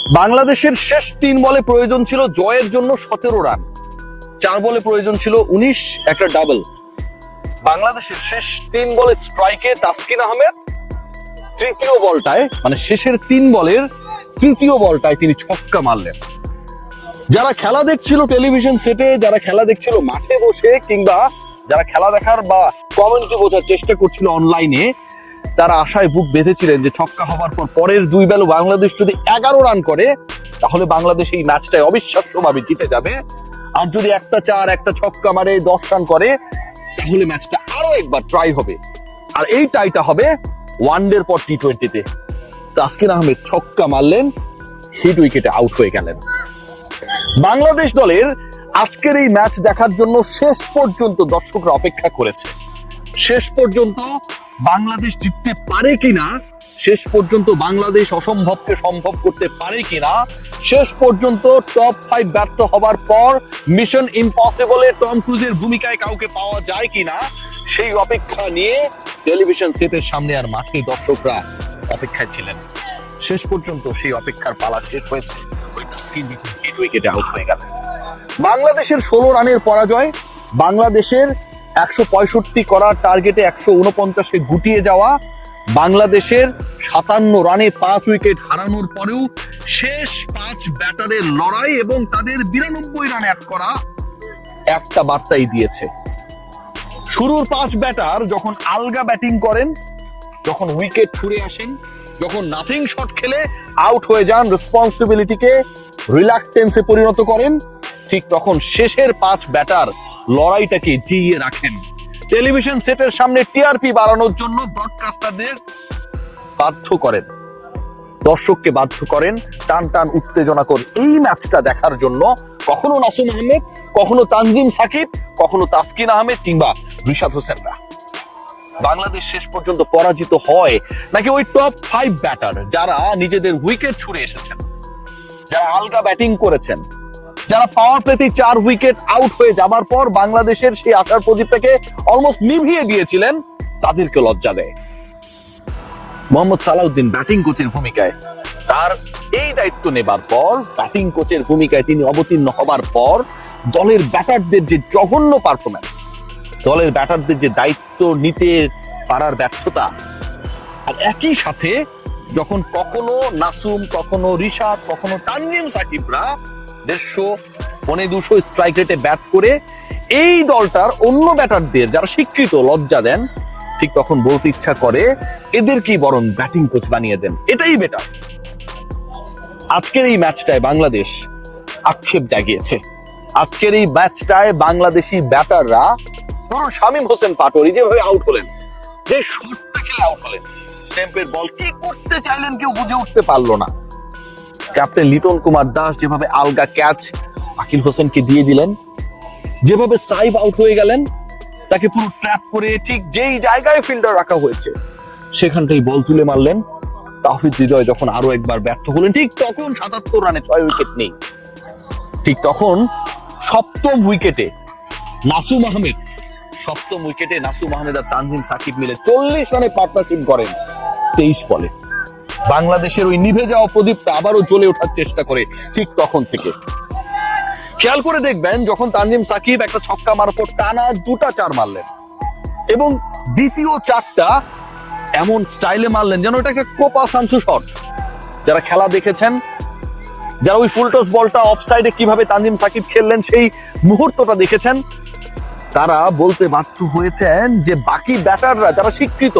বাংলাদেশের শেষ 3 বলে প্রয়োজন ছিল জয়ের জন্য 17 রান, 4 বলে প্রয়োজন ছিল 19, একটা ডাবল। বাংলাদেশের শেষ 3 বলে স্ট্রাইকে তাসকিন আহমেদ তৃতীয় বলটায়, মানে শেষের 3 বলের তৃতীয় বলটায় তিনি ছক্কা মারলেন। যারা খেলা দেখছিল টেলিভিশন সেটে, যারা খেলা দেখছিল মাঠে বসে, কিংবা যারা খেলা দেখার বা কমেন্টে বোঝার চেষ্টা করছিল অনলাইনে, তারা আশায় বুক বেঁধেছিলেন যে ছক্কা হওয়ার পর পরের 2 বলে বাংলাদেশ যদি 11 রান করে তাহলে বাংলাদেশ এই ম্যাচটায় অবিশ্বাস্যভাবে জিতে যাবে। আর যদি একটা 4 একটা ছক্কা মারে 10 রান করে তাহলে ম্যাচটা আরো একবার ট্রাই হবে। আর এই টাইটা হবে ওয়ানডের পর টি20-তে। তাসকিন আহমেদ ছক্কা মারলেন, হিট উইকেটে আউট হয়ে গেলেন। বাংলাদেশ দলের আজকের এই ম্যাচ দেখার জন্য শেষ পর্যন্ত দর্শকরা অপেক্ষা করেছে। শেষ পর্যন্ত বাংলাদেশ জিততে পারে কিনা, শেষ পর্যন্ত বাংলাদেশ অসম্ভবকে সম্ভব করতে পারে কিনা, শেষ পর্যন্ত টপ 5 ব্যর্থ হবার পর মিশন ইম্পসিবলে টম ক্রুজের ভূমিকায় কাউকে পাওয়া যায় কিনা, সেই অপেক্ষা নিয়ে টেলিভিশন সেটের সামনে আর মাঠে দর্শকরা অপেক্ষায় ছিলেন। শেষ পর্যন্ত সেই অপেক্ষার পালা শেষ হয়েছে, ওই তাসকিন হিট উইকেটে আউট হয়ে গেল। বাংলাদেশের 16 রানের পরাজয়, বাংলাদেশের 165 করার টার্গেটে 149-এ গুটিয়ে যাওয়া, বাংলাদেশের 57 রানে 5 উইকেট হারানোর পরেও শেষ 5 ব্যাটারের লড়াই এবং তাদের 92 রান অ্যাড করা একটা বার্তাই দিয়েছে। শুরুর 5 ব্যাটার যখন আলগা ব্যাটিং করেন, যখন উইকেট ছুড়ে আসেন, যখন নাথিং শট খেলে আউট হয়ে যান, রেসপন্সিবিলিটিকে রিল্যাক্টেন্সে পরিণত করেন, ঠিক তখন শেষের 5 ব্যাটার লড়াইটাকে জিইয়ে রাখেন। টেলিভিশন সেটের সামনে টিআরপি বাড়ানোর জন্য ব্রডকাস্টারদের বাধ্য করেন, দর্শককে বাধ্য করেন টান টান উত্তেজনা করে এই ম্যাচটা দেখার জন্য। কখনো নাসুম আহমেদ, কখনো তানজিম সাকিব, কখনো তাসকিন আহমেদ কিংবা রিশাদ হোসেনরা। বাংলাদেশ শেষ পর্যন্ত পরাজিত হয় নাকি ওই টপ 5 ব্যাটার যারা নিজেদের উইকেট ছুড়ে এসেছেন, যারা আলগা ব্যাটিং করেছেন, যারা পাওয়ার প্লেতে 4 উইকেট আউট হয়ে যাবার পর বাংলাদেশের সেই আশার প্রদীপটাকে অলমোস্ট নিভিয়ে দিয়েছিলেন, তাদেরকে লজ্জা দেয়। মোহাম্মদ সালাউদ্দিন ব্যাটিং কোচের ভূমিকায়, তার এই দায়িত্ব নেবার পর, ব্যাটিং কোচের ভূমিকায় তিনি অবতীর্ণ হবার পর দলের ব্যাটারদের যে জঘন্য পারফরম্যান্স, দলের ব্যাটারদের যে দায়িত্ব নিতে পারার ব্যর্থতা, আর একই সাথে যখন কখনো নাসুম, কখনো রিশাদ, কখনো তানজিম সাকিবরা 150-200 স্ট্রাইক রেটে ব্যাট করে এই দলটার অন্য ব্যাটারদের যারা স্বীকৃত লজ্জা দেন, ঠিক তখন বলতে ইচ্ছা করে এদেরকেই বরং ব্যাটিং কোচ বানিয়ে দেন, এটাই বেটার। আজকের এই ম্যাচটায় বাংলাদেশ আক্ষেপ জাগিয়েছে। আজকের এই ম্যাচটায় বাংলাদেশি ব্যাটাররা, ধরুন শামীম হোসেন পাটোয়ারি যেভাবে আউট হলেন, যে শটটা খেলে আউট হলেন, স্ট্যাম্পের বল কি করতে চাইলেন কেউ বুঝে উঠতে পারলো না। ক্যাপ্টেন লিটন কুমার দাস যেভাবে আলগা ক্যাচ আকিল হোসেনকে দিয়ে দিলেন, যেভাবে সাইব আউট হয়ে গেলেন, তাকে পুরো ট্র্যাপ করে ঠিক যেই জায়গায় ফিল্ডার রাখা হয়েছে সেখানটাই বল তুলে মারলেন। তাওহিদ হৃদয় যখন আরো একবার ব্যর্থ হলেন, ঠিক তখন 77 রানে 6 উইকেট নেই, ঠিক তখন 7ম উইকেটে নাসুম আহমেদ, 7ম উইকেটে নাসুম আহমেদ আর তানজিম সাকিব মিলে 40 রানে পার্টনারশিপ করেন 23 বলে। বাংলাদেশের ওই নিভে যাওয়া প্রদীপটা আবারও জ্বলে ওঠার চেষ্টা করে ঠিক তখন থেকে। খেয়াল করে দেখবেন যখন তানজিম সাকিব একটা ছক্কা মারার পর টানা 2টা 4 মারলেন এবং দ্বিতীয় 4টা এমন স্টাইলে মারলেন যেন এটা একটা কোপা সামসু শট। যারা খেলা দেখেছেন, যারা ওই ফুলটস বলটা অফসাইডে কিভাবে তানজিম সাকিব খেললেন সেই মুহূর্তটা দেখেছেন, তারা বলতে বাধ্য হয়েছেন যে বাকি ব্যাটাররা যারা স্বীকৃত,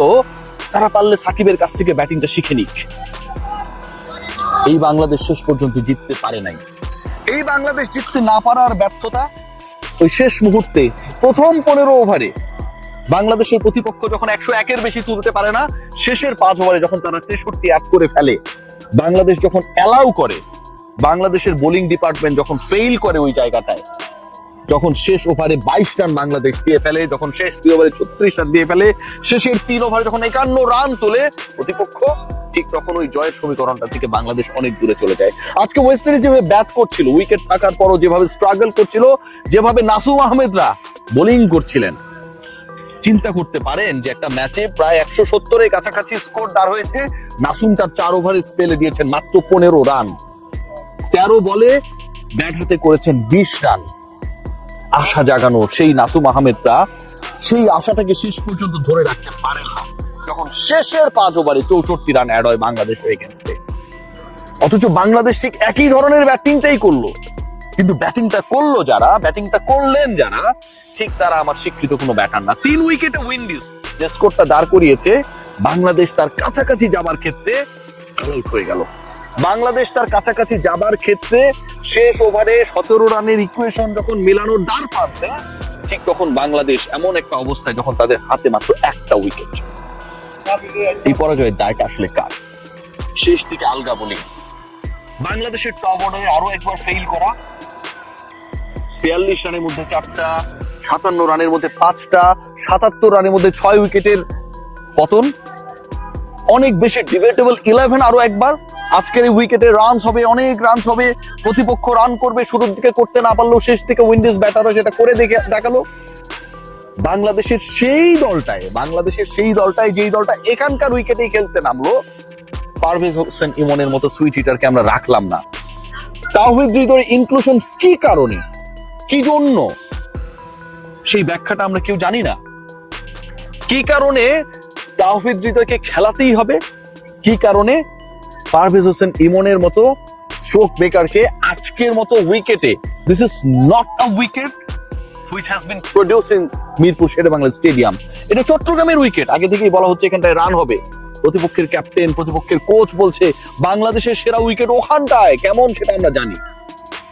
তারা পারলে সাকিবের কাছ থেকে ব্যাটিংটা শিখে নিক। এই বাংলাদেশ শেষ পর্যন্ত জিততে পারে নাই। এই বাংলাদেশ জিততে না পারার ব্যর্থতা, ওই শেষ মুহূর্তে প্রথম 15 ওভারে বাংলাদেশের প্রতিপক্ষ যখন 101-এর বেশি তুলতে পারে না, শেষের 5 ওভারে যখন তারা 63 অ্যাড করে ফেলে, বাংলাদেশ যখন অ্যালাউ করে, বাংলাদেশের বোলিং ডিপার্টমেন্ট যখন ফেইল করে ওই জায়গাটায়, যখন শেষ ওভারে 22 রান বাংলাদেশ দিয়ে ফেলে, যখন শেষ 2 ওভারে 36 রান দিয়ে ফেলে, শেষের 3 ওভারে যখন 51 রান তোলে প্রতিপক্ষ, ঠিক তখন ওই জয়ের সমীকরণটা থেকে বাংলাদেশ অনেক দূরে চলে যায়। আজকে ওয়েস্ট ইন্ডিজ যেভাবে ব্যাট করছিল, উইকেট থাকার পরও যেভাবে স্ট্রাগল করছিল, যেভাবে নাসুম আহমেদরা বোলিং করছিলেন, চিন্তা করতে পারেন যে একটা ম্যাচে প্রায় 170-এর কাছাকাছি স্কোর দাঁড় হয়েছে, নাসুম তার 4 ওভারের স্পেলে দিয়েছেন মাত্র 15 রান। 13 বলে ব্যাট হাতে করেছেন 20 রান। আশা জাগানো সেই নাসুম আহমেদরা সেই আশাটাকে শেষ পর্যন্ত ধরে রাখতে পারেন না, যখন শেষের 5 ওভারে 64 রান অ্যাড হয় বাংলাদেশের এগেইনস্টে। অথচ বাংলাদেশ ঠিক একই ধরনের ব্যাটিংটাই করলো, কিন্তু ব্যাটিংটা করলেন যারা, ঠিক তারা আমার স্বীকৃত কোনো ব্যাটার না। 3 উইকেটে উইন্ডিজ যে স্কোরটা দাঁড় করিয়েছে, বাংলাদেশ তার কাছাকাছি যাবার ক্ষেত্রে আউট হয়ে গেল। বাংলাদেশ তার কাছাকাছি যাবার ক্ষেত্রে শেষ ওভারে 17 রানের ইকুয়েশন যখন মেলানোর দ্বার প্রান্তে, ঠিক তখন বাংলাদেশ এমন একটা অবস্থায় যখন তাদের হাতে মাত্র একটা উইকেট। এই পরাজয়ের দায়টা আসলে কার? শেষ দিকে আলগা বোলিং, বাংলাদেশের টপ অর্ডারে আরো একবার ফেইল করা, 42 রানের মধ্যে 4টা, 57 রানের মধ্যে 5টা, 77 রানের মধ্যে 6 উইকেটের পতন। অনেক বেশি ডিবেটেবল 11 আরো একবার। আজকের এই উইকেটে রানস হবে, অনেক রানস হবে, প্রতিপক্ষ রান করবে, শুরুর দিকে করতে না পারলেও শেষ দিকে উইন্ডিজ ব্যাটাররা সেটা করে দেখালো। বাংলাদেশের সেই দলটায় যেই দলটা এখানকার উইকেটেই খেলতে নামলো, পারভেজ হোসেন ইমনের মতো সুইট হিটারকে আমরা রাখলাম না। তাওহিদ হৃদয়ের ইনক্লুশন কি কারণে, কি জন্য, সেই ব্যাখ্যাটা আমরা কেউ জানি না। কি কারণে তাওহিদ হৃদয়কে খেলাতেই হবে, কি কারণে পারভেজ হোসেন ইমনের মতো স্ট্রোক ব্রেকারকে আজকের মতো উইকেটে, this is not a wicket which has been produced in Mirpur Sher-e-Bangla stadium. এটা চট্টগ্রামের উইকেট, আগে থেকেই বলা হচ্ছে এখানটায় রান হবে। প্রতিপক্ষের ক্যাপ্টেন, প্রতিপক্ষের কোচ বলছে বাংলাদেশের সেরা উইকেট ওখানটায়, কেমন সেটা আমরা জানি।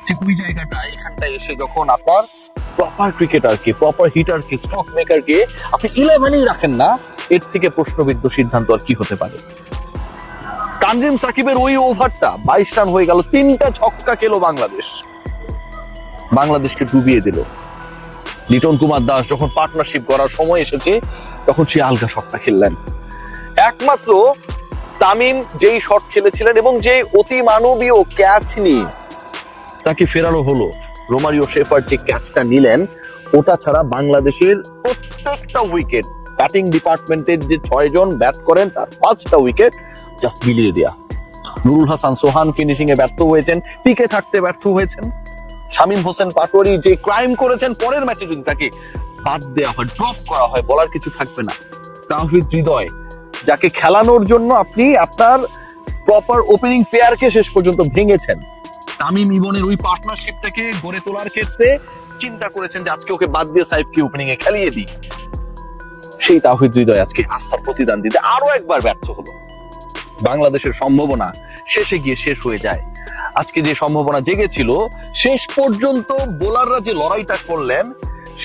ঠিক ওই জায়গাটায় এখানটায় এসে যখন আপনার প্রপার ক্রিকেটারকে, প্রপার হিটারকে, স্ট্রোক মেকারকে আপনি 11-ই রাখেন না, এর থেকে প্রশ্নবিদ্ধ সিদ্ধান্ত আর কি হতে পারে? তানজিম সাকিবের ওই ওভারটা 22 রান হয়ে গেল, 3টা ছক্কা খেলো বাংলাদেশকে ডুবিয়ে দিল। লিটন কুমার দাস যখন পার্টনারশিপ করার সময় এসেছে, তখন সে আলগা শটটা খেললেন। একমাত্র তামিম যেই শট খেলেছিলেন এবং যে অতি মানবীয় ক্যাচ নিয়ে তাকে ফেরানো হলো, রোমারিও শেফার্ড যে ক্যাচটা নিলেন, ওটা ছাড়া বাংলাদেশের প্রত্যেকটা উইকেট, ব্যাটিং ডিপার্টমেন্টের যে 6 জন ব্যাট করেন তার 5টা উইকেট জাস্ট মিলিয়ে দেয়া। নুরুল হাসান সোহান ফিনিশিং এ ব্যর্থ হয়েছেন, টিকে থাকতে ব্যর্থ হয়েছেন। শামীম হোসেন পাটোয়ারি যে ক্রাইম করেছেন, পরের ম্যাচে যদি তাকে বাদ দেওয়া হয়, ড্রপ করা হয়, বলার কিছু থাকবে না। তাওহিদ হৃদয় যাকে খেলানোর জন্য আপনি আপনার প্রপার ওপেনিং পেয়ারকে শেষ পর্যন্ত ভেঙেছেন, তামিম ইমনের ওই পার্টনারশিপটাকে গড়ে তোলার ক্ষেত্রে চিন্তা করেছেন যে আজকে ওকে বাদ দিয়ে সাইফকে ওপেনিং এ খেলিয়ে দিই, সেই তাওহিদ হৃদয় আজকে আস্থার প্রতিদান দিতে আরো একবার ব্যর্থ হলো। বাংলাদেশের সম্ভাবনা শেষে গিয়ে শেষ হয়ে যায়। আজকে যে সম্ভাবনা জেগেছিল, শেষ পর্যন্ত বোলাররা যে লড়াইটা করলেন,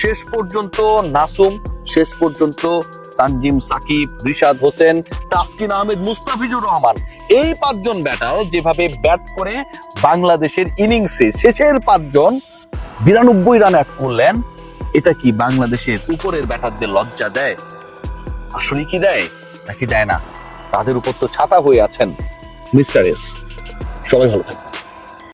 শেষ পর্যন্ত নাসুম, শেষ পর্যন্ত তানজিম সাকিব, রিশাদ হোসেন, তাসকিন আহমেদ, মুস্তাফিজুর রহমান, এই 5 জন ব্যাটার যেভাবে ব্যাট করে বাংলাদেশের ইনিংসে শেষের 5 জন 92 রান অ্যাড করলেন, এটা কি বাংলাদেশের উপরের ব্যাটারদের লজ্জা দেয়? আসলে কি দেয় নাকি দেয় না? তাদের উপর তো ছাতা হয়ে আছেন মিস্টার এস। সবাই ভালো থাকবেন।